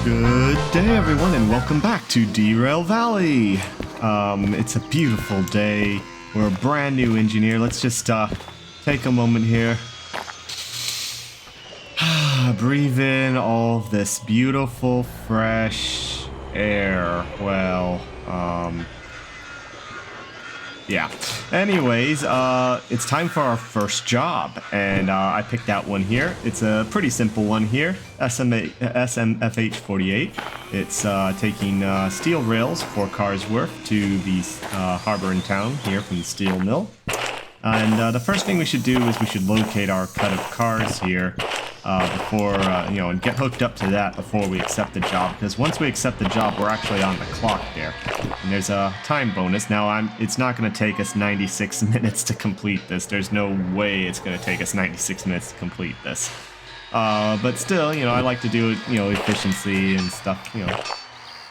Good day, everyone, and welcome back to Derail Valley. It's a beautiful day. We're a brand new engineer. Let's just take a moment here. Breathe in all of this beautiful, fresh air. Well, yeah. Anyways, it's time for our first job, and I picked out one here. It's a pretty simple one here, SMFH48. It's taking steel rails, 4 cars worth, to the harbor in town here from the steel mill. And the first thing we should do is we should locate our cut of cars here before, and get hooked up to that before we accept the job. Because once we accept the job, we're actually on the clock there. And there's a time bonus. Now, it's not going to take us 96 minutes to complete this. There's no way it's going to take us 96 minutes to complete this. But still, I like to do it, efficiency and stuff,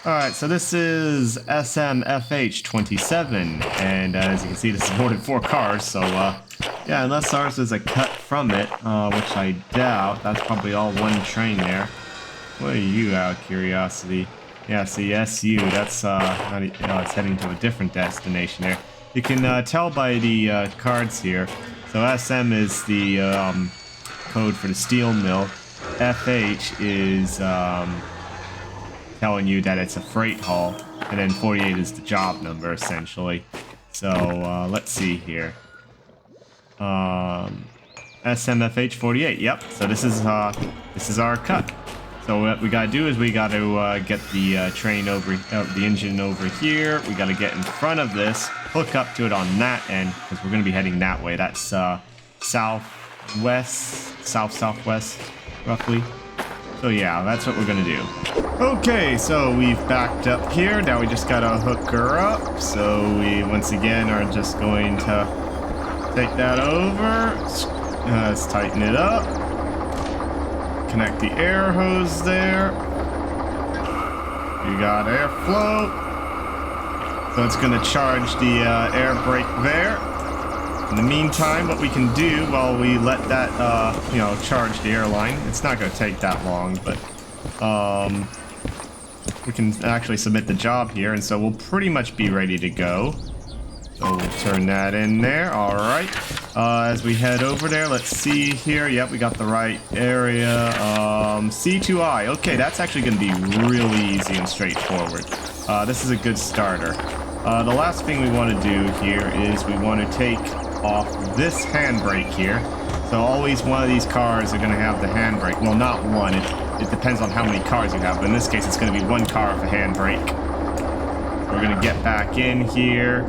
Alright, so this is SMFH27, and as you can see, this is more than 4 cars, so, yeah, unless ours is a cut from it, which I doubt. That's probably all one train there. What are you, out of curiosity? Yeah, see, SU, that's, it's heading to a different destination there. You can tell by the cards here. So SM is the code for the steel mill. FH is telling you that it's a freight haul, and then 48 is the job number, essentially. So, let's see here. SMFH48, yep. So this is our cut. So what we gotta do is we gotta get the train over, the engine over here. We gotta get in front of this, hook up to it on that end, because we're gonna be heading that way. That's southwest, roughly. So yeah, that's what we're gonna do. Okay, so we've backed up here. Now we just gotta hook her up. So we once again are just going to take that over. Let's tighten it up. Connect the air hose there. You got airflow. So it's gonna charge the air brake there. In the meantime, what we can do while we let that, charge the airline, it's not going to take that long, but we can actually submit the job here, and so we'll pretty much be ready to go. So we'll turn that in there. All right. As we head over there, let's see here. Yep, we got the right area. C2I. Okay, that's actually going to be really easy and straightforward. This is a good starter. The last thing we want to do here is we want to take off this handbrake here. So always one of these cars are going to have the handbrake. Well, not one. It depends on how many cars you have. But in this case, it's going to be one car with a handbrake. We're going to get back in here.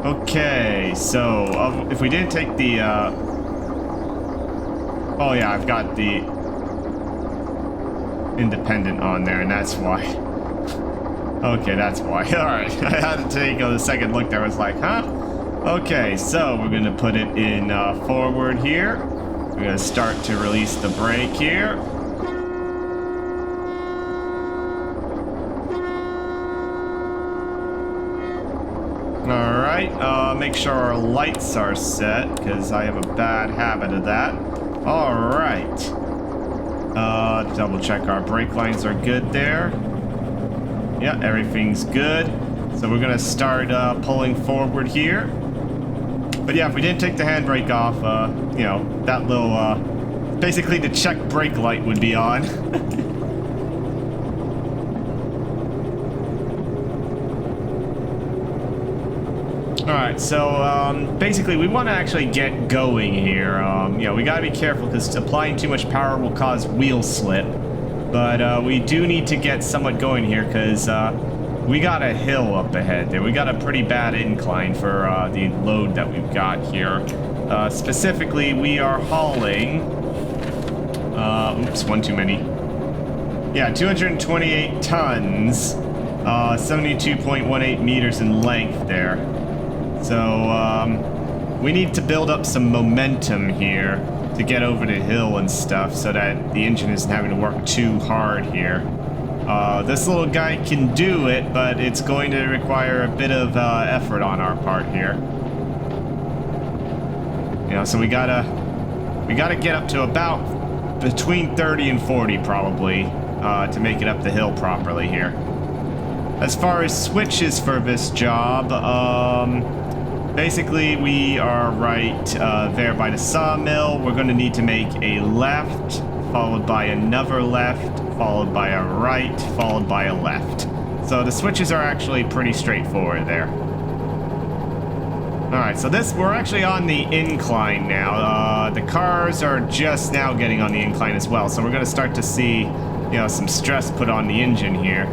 Okay, so if we didn't take the... Oh yeah, I've got the independent on there, and that's why. Okay, that's why. Alright, I had to take a second look there. I was like, huh? Okay, so we're going to put it in forward here. We're going to start to release the brake here. Alright, make sure our lights are set, because I have a bad habit of that. Alright. Double check our brake lines are good there. Yeah, everything's good. So we're going to start pulling forward here. But yeah, if we didn't take the handbrake off, that little, basically the check brake light would be on. Alright, so, basically we want to actually get going here. We gotta be careful, because applying too much power will cause wheel slip. But, we do need to get somewhat going here, because, we got a hill up ahead there. We got a pretty bad incline for the load that we've got here. Specifically, we are hauling... oops, one too many. Yeah, 228 tons, 72.18 meters in length there. So, we need to build up some momentum here to get over the hill and stuff so that the engine isn't having to work too hard here. This little guy can do it, but it's going to require a bit of effort on our part here. So we gotta get up to about between 30 and 40 probably. to make it up the hill properly here. As far as switches for this job, basically we are right there by the sawmill. We're going to need to make a left, followed by another left, followed by a right, followed by a left. So the switches are actually pretty straightforward there. Alright, so we're actually on the incline now. The cars are just now getting on the incline as well, so we're going to start to see, some stress put on the engine here.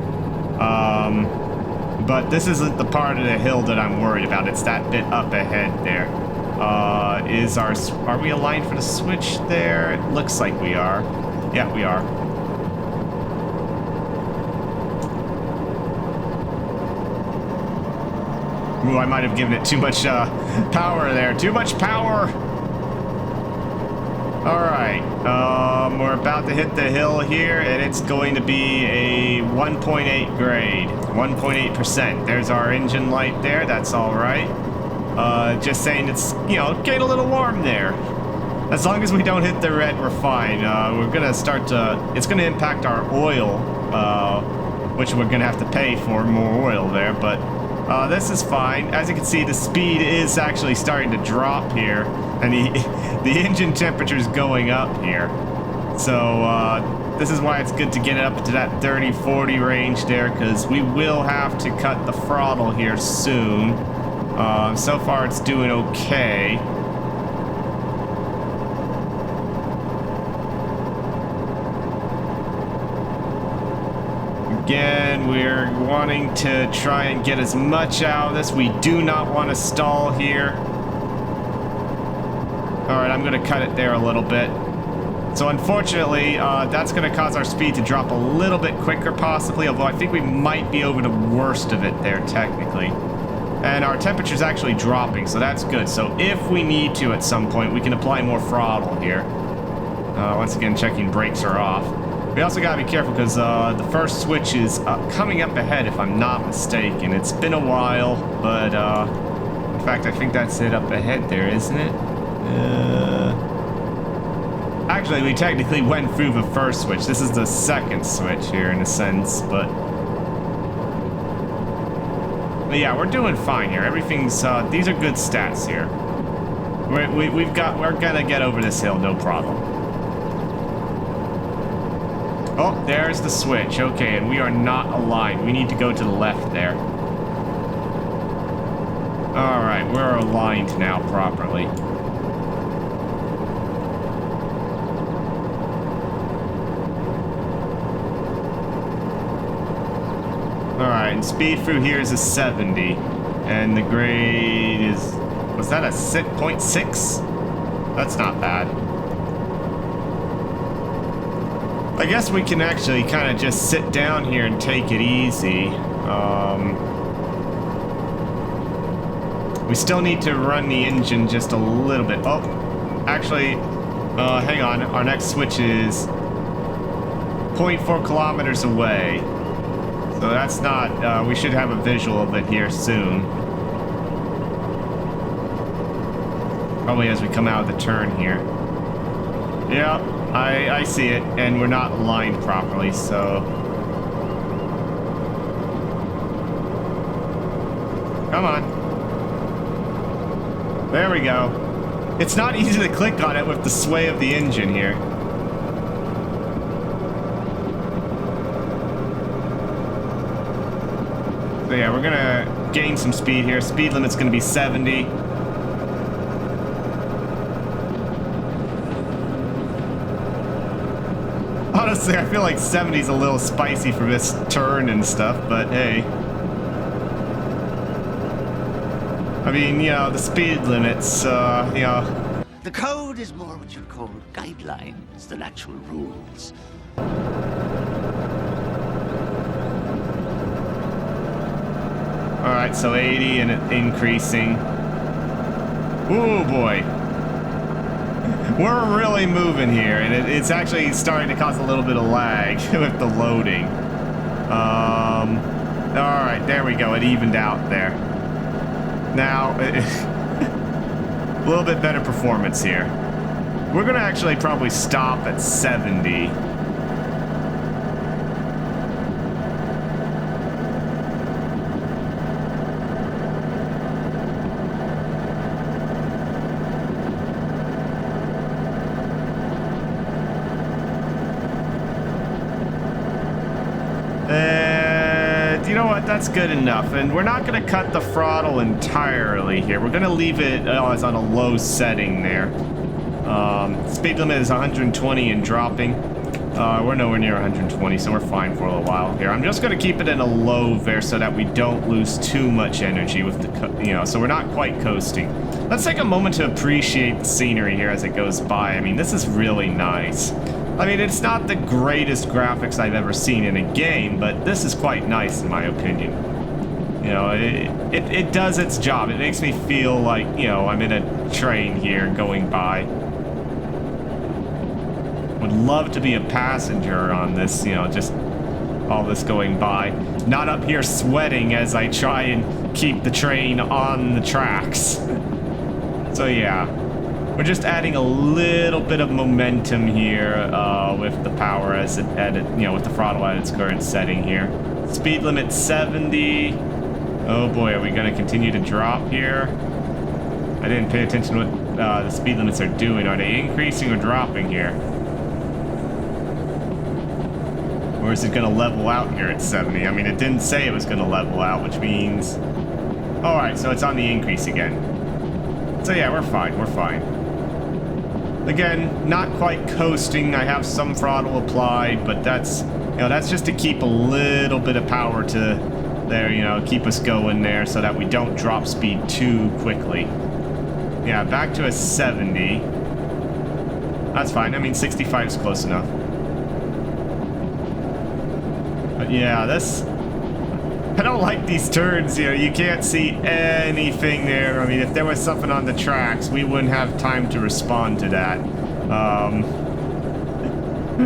But this isn't the part of the hill that I'm worried about. It's that bit up ahead there. Are we aligned for the switch there? It looks like we are. Yeah, we are. Ooh, I might have given it too much power there. Too much power! Alright, we're about to hit the hill here, and it's going to be a 1.8 grade. 1.8%. There's our engine light there. That's alright. Just saying it's, getting a little warm there. As long as we don't hit the red, we're fine. We're going to start to... It's going to impact our oil, which we're going to have to pay for more oil there, but... this is fine. As you can see, the speed is actually starting to drop here, and the engine temperature is going up here. So this is why it's good to get it up to that 30-40 range there, because we will have to cut the throttle here soon. So far, it's doing okay. Again, we're wanting to try and get as much out of this. We do not want to stall here. Alright, I'm going to cut it there a little bit. So unfortunately, that's going to cause our speed to drop a little bit quicker possibly, although I think we might be over the worst of it there technically. And our temperature's actually dropping, so that's good. So if we need to at some point, we can apply more throttle here. Once again, checking brakes are off. We also gotta be careful because the first switch is coming up ahead, if I'm not mistaken. It's been a while, but in fact, I think that's it up ahead there, isn't it? Actually, we technically went through the first switch. This is the second switch here, in a sense, but yeah, we're doing fine here. Everything's these are good stats here. We're gonna get over this hill, no problem. Oh, there's the switch. Okay, and we are not aligned. We need to go to the left there. Alright, we're aligned now properly. Alright, and speed through here is a 70. And the grade is... Was that a 0.6? That's not bad. I guess we can actually kind of just sit down here and take it easy. We still need to run the engine just a little bit. Oh, actually, hang on. Our next switch is 0.4 kilometers away. So that's not, we should have a visual of it here soon. Probably as we come out of the turn here. Yeah. I see it, and we're not aligned properly, so... Come on. There we go. It's not easy to click on it with the sway of the engine here. So yeah, we're gonna gain some speed here. Speed limit's gonna be 70. Honestly, I feel like 70's a little spicy for this turn and stuff, but hey. I mean, the speed limits, The code is more what you'd call guidelines than actual rules. Alright, so 80 and it increasing. Ooh, boy. We're really moving here, and it's actually starting to cause a little bit of lag with the loading. Alright, there we go. It evened out there. Now, a little bit better performance here. We're going to actually probably stop at 70. that's good enough. And we're not going to cut the throttle entirely here. We're going to leave it as on a low setting there. Speed limit is 120 and dropping. We're nowhere near 120, so we're fine for a little while here. I'm just going to keep it in a low there so that we don't lose too much energy with the, so we're not quite coasting. Let's take a moment to appreciate the scenery here as it goes by. I mean, this is really nice. I mean, it's not the greatest graphics I've ever seen in a game, but this is quite nice in my opinion. You know, it does its job. It makes me feel like, you know, I'm in a train here going by. Would love to be a passenger on this, you know, just all this going by. Not up here sweating as I try and keep the train on the tracks. So yeah, we're just adding a little bit of momentum here with the power as it with the throttle at its current setting here. Speed limit 70. Oh boy, are we going to continue to drop here? I didn't pay attention to what the speed limits are doing. Are they increasing or dropping here? Or is it going to level out here at 70? I mean, it didn't say it was going to level out, which means... Alright, so it's on the increase again. So yeah, we're fine, we're fine. Again, not quite coasting. I have some throttle applied, but that's, you know, that's just to keep a little bit of power to there, you know, keep us going there so that we don't drop speed too quickly. Yeah, back to a 70. That's fine. I mean, 65 is close enough. But yeah, this... I don't like these turns here. You can't see anything there. I mean, if there was something on the tracks, we wouldn't have time to respond to that.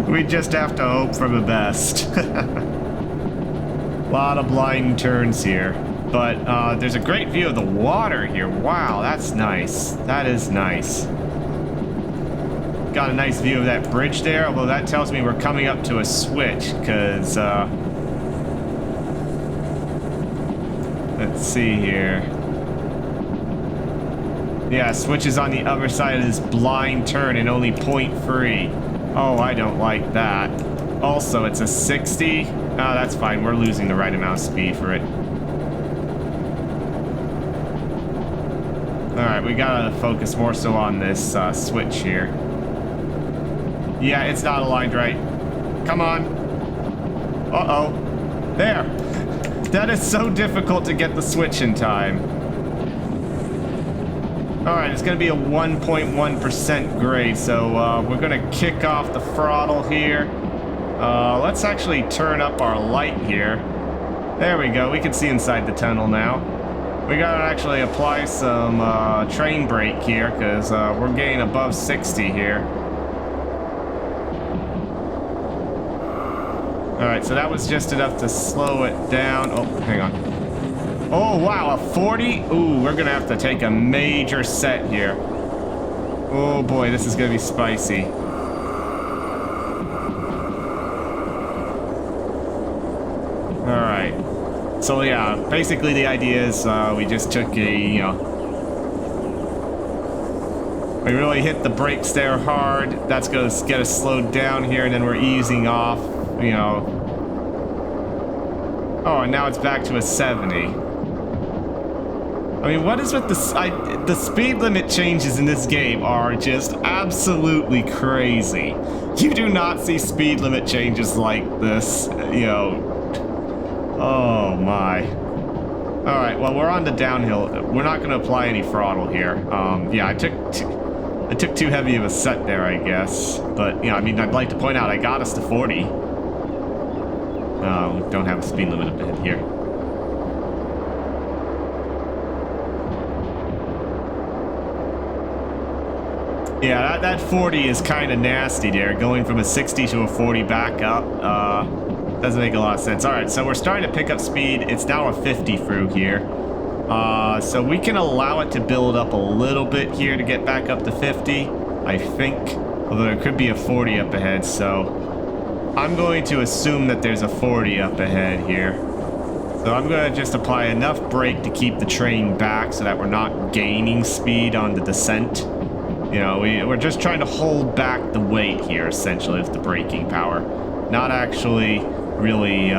We just have to hope for the best. A lot of blind turns here. But there's a great view of the water here. Wow, that's nice. That is nice. Got a nice view of that bridge there, although that tells me we're coming up to a switch, because... let's see here. Yeah, switch is on the other side of this blind turn and only 0.3. Oh, I don't like that. Also, it's a 60. Oh, that's fine. We're losing the right amount of speed for it. Alright, we gotta focus more so on this switch here. Yeah, it's not aligned right. Come on. Uh-oh. There. That is so difficult to get the switch in time. Alright, it's going to be a 1.1% grade, so we're going to kick off the throttle here. Let's actually turn up our light here. There we go, we can see inside the tunnel now. We got to actually apply some train brake here, because we're getting above 60 here. Alright, so that was just enough to slow it down. Oh, hang on. Oh, wow, a 40? Ooh, we're gonna have to take a major set here. Oh boy, this is gonna be spicy. Alright. So yeah, basically the idea is we just took a, we really hit the brakes there hard. That's gonna get us slowed down here, and then we're easing off. You know. Oh, and now it's back to a 70. I mean, what is with the speed limit changes in this game are just absolutely crazy. You do not see speed limit changes like this, you know. Oh my. All right, well, we're on the downhill. We're not going to apply any throttle here. Yeah, I took too heavy of a set there, I guess. But, you know, I mean, I'd like to point out I got us to 40. Don't have a speed limit up ahead here. Yeah, that 40 is kind of nasty there. Going from a 60 to a 40 back up doesn't make a lot of sense. Alright, so we're starting to pick up speed. It's now a 50 through here. So we can allow it to build up a little bit here to get back up to 50, I think. Although there could be a 40 up ahead, so... I'm going to assume that there's a 40 up ahead here. So I'm going to just apply enough brake to keep the train back so that we're not gaining speed on the descent. You know, we're just trying to hold back the weight here, essentially, with the braking power. Not actually really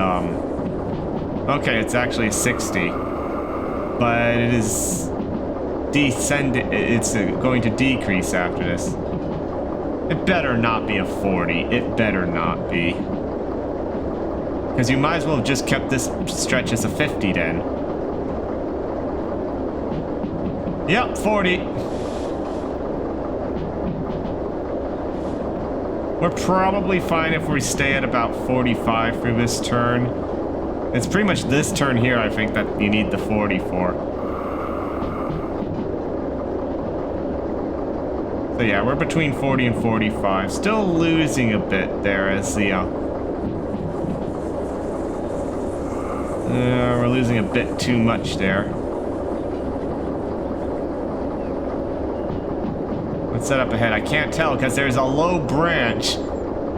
Okay, it's actually a 60. But it is it's going to decrease after this. It better not be a 40. It better not be. Because you might as well have just kept this stretch as a 50 then. Yep, 40. We're probably fine if we stay at about 45 for this turn. It's pretty much this turn here, I think, that you need the 40 for. So yeah, we're between 40 and 45. Still losing a bit there as the... we're losing a bit too much there. What's that up ahead? I can't tell because there's a low branch.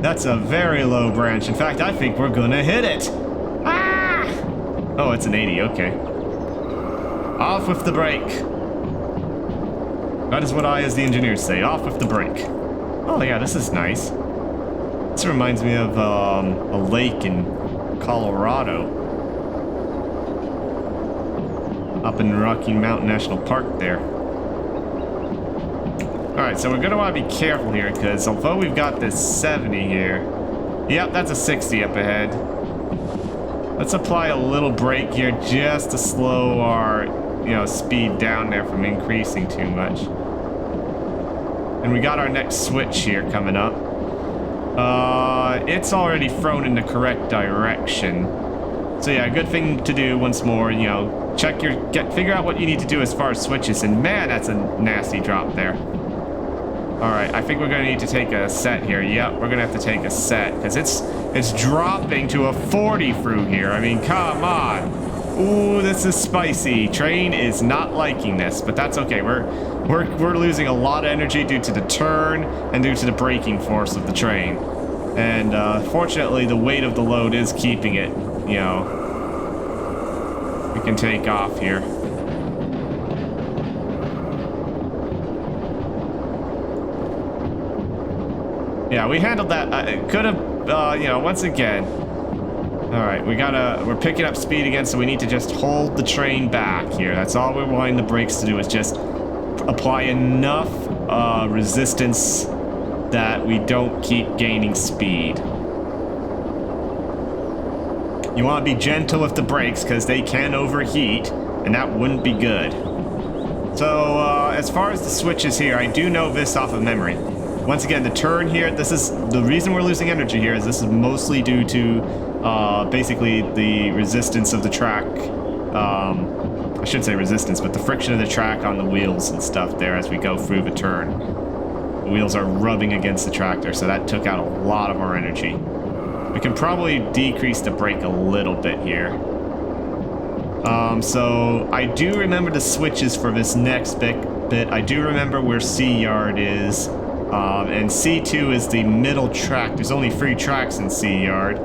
That's a very low branch. In fact, I think we're gonna hit it. Ah! Oh, it's an 80. Okay. Off with the brake. That is what I, as the engineer, say. Off with the brake. Oh yeah, this is nice. This reminds me of a lake in Colorado. Up in Rocky Mountain National Park there. Alright, so we're going to want to be careful here, because although we've got this 70 here... Yep, that's a 60 up ahead. Let's apply a little brake here just to slow our, speed down there from increasing too much. And we got our next switch here coming up. It's already thrown in the correct direction. So yeah, good thing to do once more, check figure out what you need to do as far as switches, and man, that's a nasty drop there. Alright, I think we're gonna need to take a set here. Yep, we're gonna have to take a set, because it's dropping to a 40 through here. I mean, come on. Ooh, this is spicy. Train is not liking this, but that's okay. We're losing a lot of energy due to the turn and due to the braking force of the train. And fortunately, the weight of the load is keeping it, we can take off here. Yeah, we handled that. It could have, once again. All right, we're picking up speed again, so we need to just hold the train back here. That's all we're wanting the brakes to do, is just apply enough resistance that we don't keep gaining speed. You want to be gentle with the brakes because they can overheat, and that wouldn't be good. So, as far as the switches here, I do know this off of memory. Once again, the turn here, this is the reason we're losing energy here, is this is mostly due to basically the resistance of the track. I shouldn't say resistance, but the friction of the track on the wheels and stuff there as we go through the turn. The wheels are rubbing against the tractor, so that took out a lot of our energy. We can probably decrease the brake a little bit here. So I do remember the switches for this next bit. I do remember where C yard is. And C2 is the middle track. There's only 3 tracks in C yard.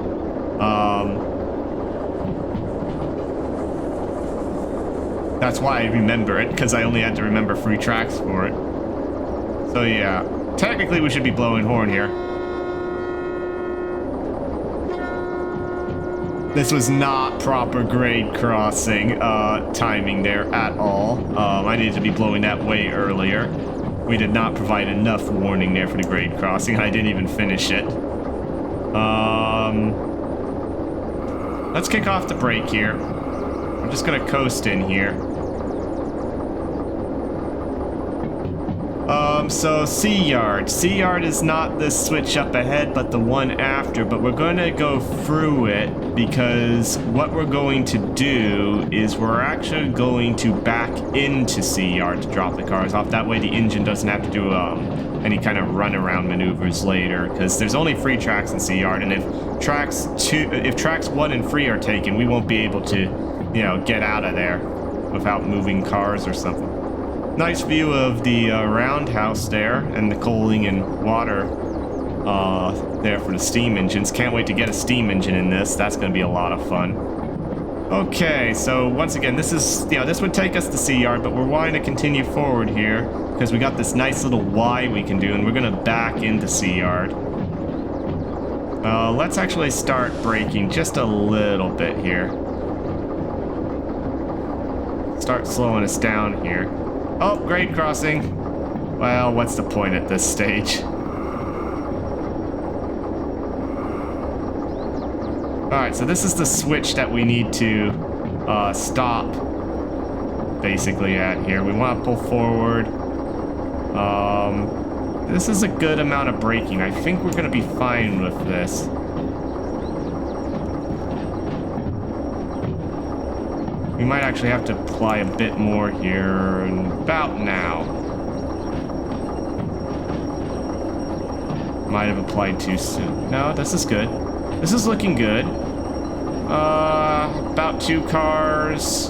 That's why I remember it, because I only had to remember 3 tracks for it. So yeah, technically we should be blowing horn here. This was not proper grade crossing timing there at all. I needed to be blowing that way earlier. We did not provide enough warning there for the grade crossing, and I didn't even finish it. Let's kick off the brake here. I'm just gonna coast in here. So C yard. C yard is not the switch up ahead, but the one after, but we're gonna go through it because what we're going to do is we're actually going to back into C yard to drop the cars off. That way the engine doesn't have to do any kind of runaround maneuvers later, because there's only 3 tracks in C yard, and if tracks 1 and 3 are taken, we won't be able to, get out of there without moving cars or something. Nice view of the roundhouse there and the coaling and water there for the steam engines. Can't wait to get a steam engine in this. That's going to be a lot of fun. Okay, so once again, this is, this would take us to C yard, but we're wanting to continue forward here because we got this nice little Y we can do, and we're going to back into C yard. Let's actually start braking just a little bit here. start slowing us down here. Oh, grade crossing. Well, what's the point at this stage? Alright, so this is the switch that we need to stop, basically, at here. We want to pull forward. This is a good amount of braking. I think we're going to be fine with this. We might actually have to apply a bit more here, and about now. Might have applied too soon. No, this is good. This is looking good. About 2 cars.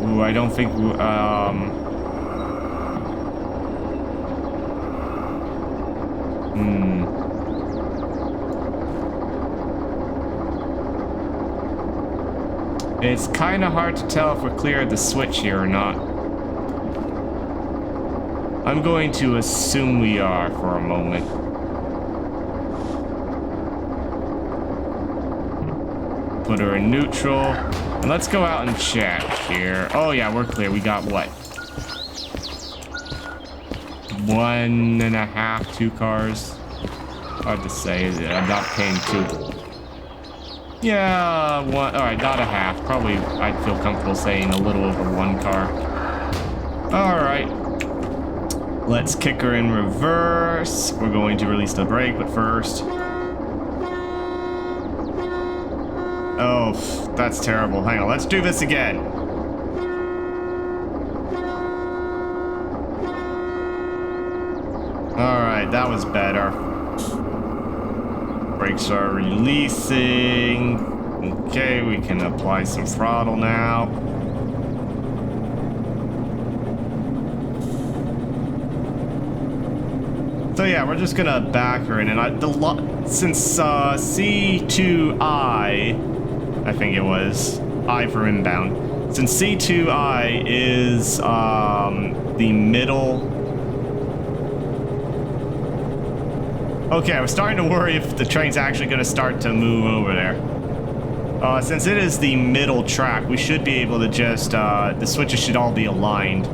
Ooh, I don't think It's kind of hard to tell if we're clear of the switch here or not. I'm going to assume we are for a moment. Put her in neutral. And let's go out and check here. Oh yeah, we're clear. We got what? 1.5, 2 cars. Hard to say. I'm not paying 2. Yeah, 1. All right, not a half. Probably, I'd feel comfortable saying a little over 1 car. All right. Let's kick her in reverse. We're going to release the brake, but first. Oh, that's terrible. Hang on, let's do this again. All right, that was better. Brakes are releasing. Okay, we can apply some throttle now. So yeah, we're just gonna back her in, and since C2I, I think it was I for inbound. Since C2I is the middle. Okay, I was starting to worry if the train's actually gonna start to move over there. Since it is the middle track, we should be able to just the switches should all be aligned.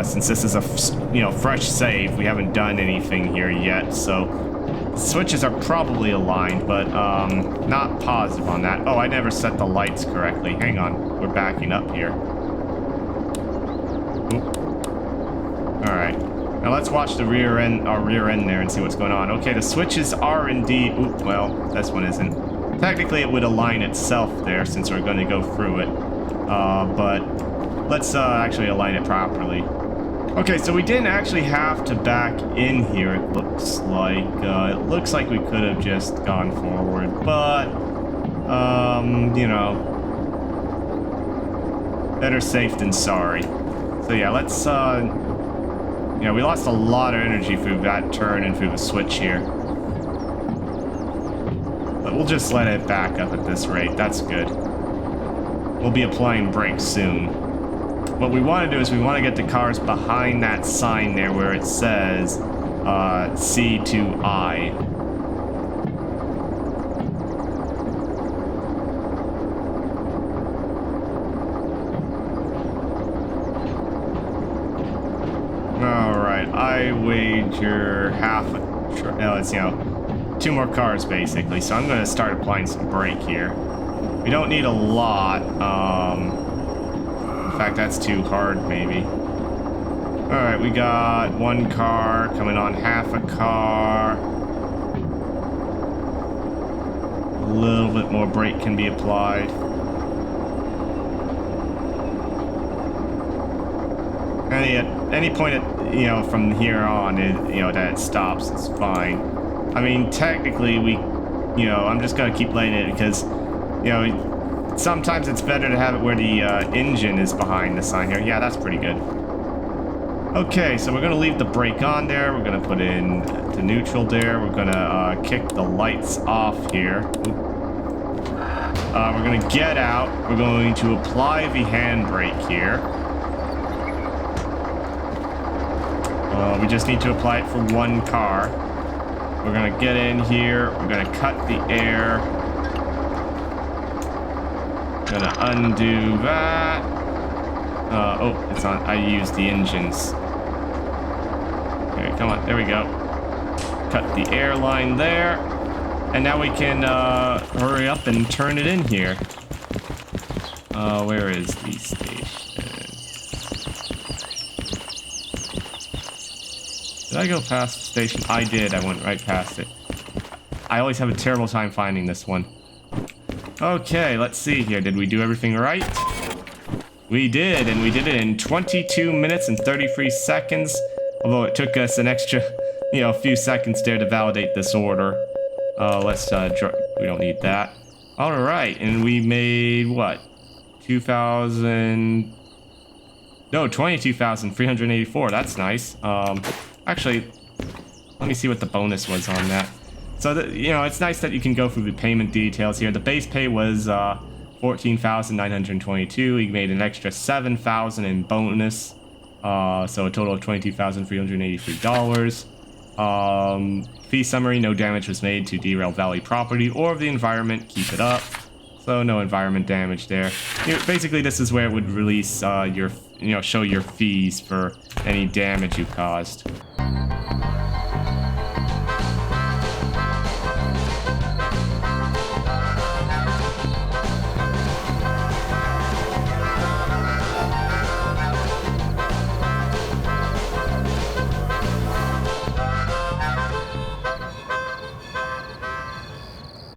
Since this is a fresh save, we haven't done anything here yet, so switches are probably aligned, but not positive on that. Oh, I never set the lights correctly. Hang on, we're backing up here. Oop. All right, now let's watch the rear end there and see what's going on. Okay, the switches are indeed. Oop, well, this one isn't. Technically, it would align itself there since we're going to go through it, but. Let's actually align it properly. Okay, so we didn't actually have to back in here, it looks like. It looks like we could have just gone forward, but, better safe than sorry. So yeah, let's, we lost a lot of energy through that turn and through the switch here. But we'll just let it back up at this rate, that's good. We'll be applying brakes soon. What we want to do is we want to get the cars behind that sign there where it says C2I. Alright, I wager half a... it's, 2 more cars basically, so I'm going to start applying some brake here. We don't need a lot, in fact, that's too hard, maybe. Alright, we got 1 car coming on half a car. A little bit more brake can be applied. At any point, from here on, that it stops, it's fine. I mean, technically, I'm just gonna keep letting it because, sometimes it's better to have it where the engine is behind the sign here. Yeah, that's pretty good. Okay, so we're going to leave the brake on there. We're going to put in the neutral there. We're going to kick the lights off here. We're going to get out. We're going to apply the handbrake here. We just need to apply it for 1 car. We're gonna get in here. We're gonna cut the air. Gonna undo that. Oh, it's on. I used the engines. Okay, come on. There we go. Cut the airline there. And now we can hurry up and turn it in here. Where is the station? Did I go past the station? I did. I went right past it. I always have a terrible time finding this one. Okay, let's see here. Did we do everything right? We did, and we did it in 22 minutes and 33 seconds. Although it took us an extra, a few seconds there to validate this order. Let's, we don't need that. All right, and we made what? 22,384. That's nice. Actually, let me see what the bonus was on that. So, it's nice that you can go through the payment details here. The base pay was 14,922. We made an extra 7,000 in bonus. So a total of $22,383. Fee summary: no damage was made to Derail Valley property or the environment. Keep it up. So no environment damage there. Basically, this is where it would release show your fees for any damage you caused.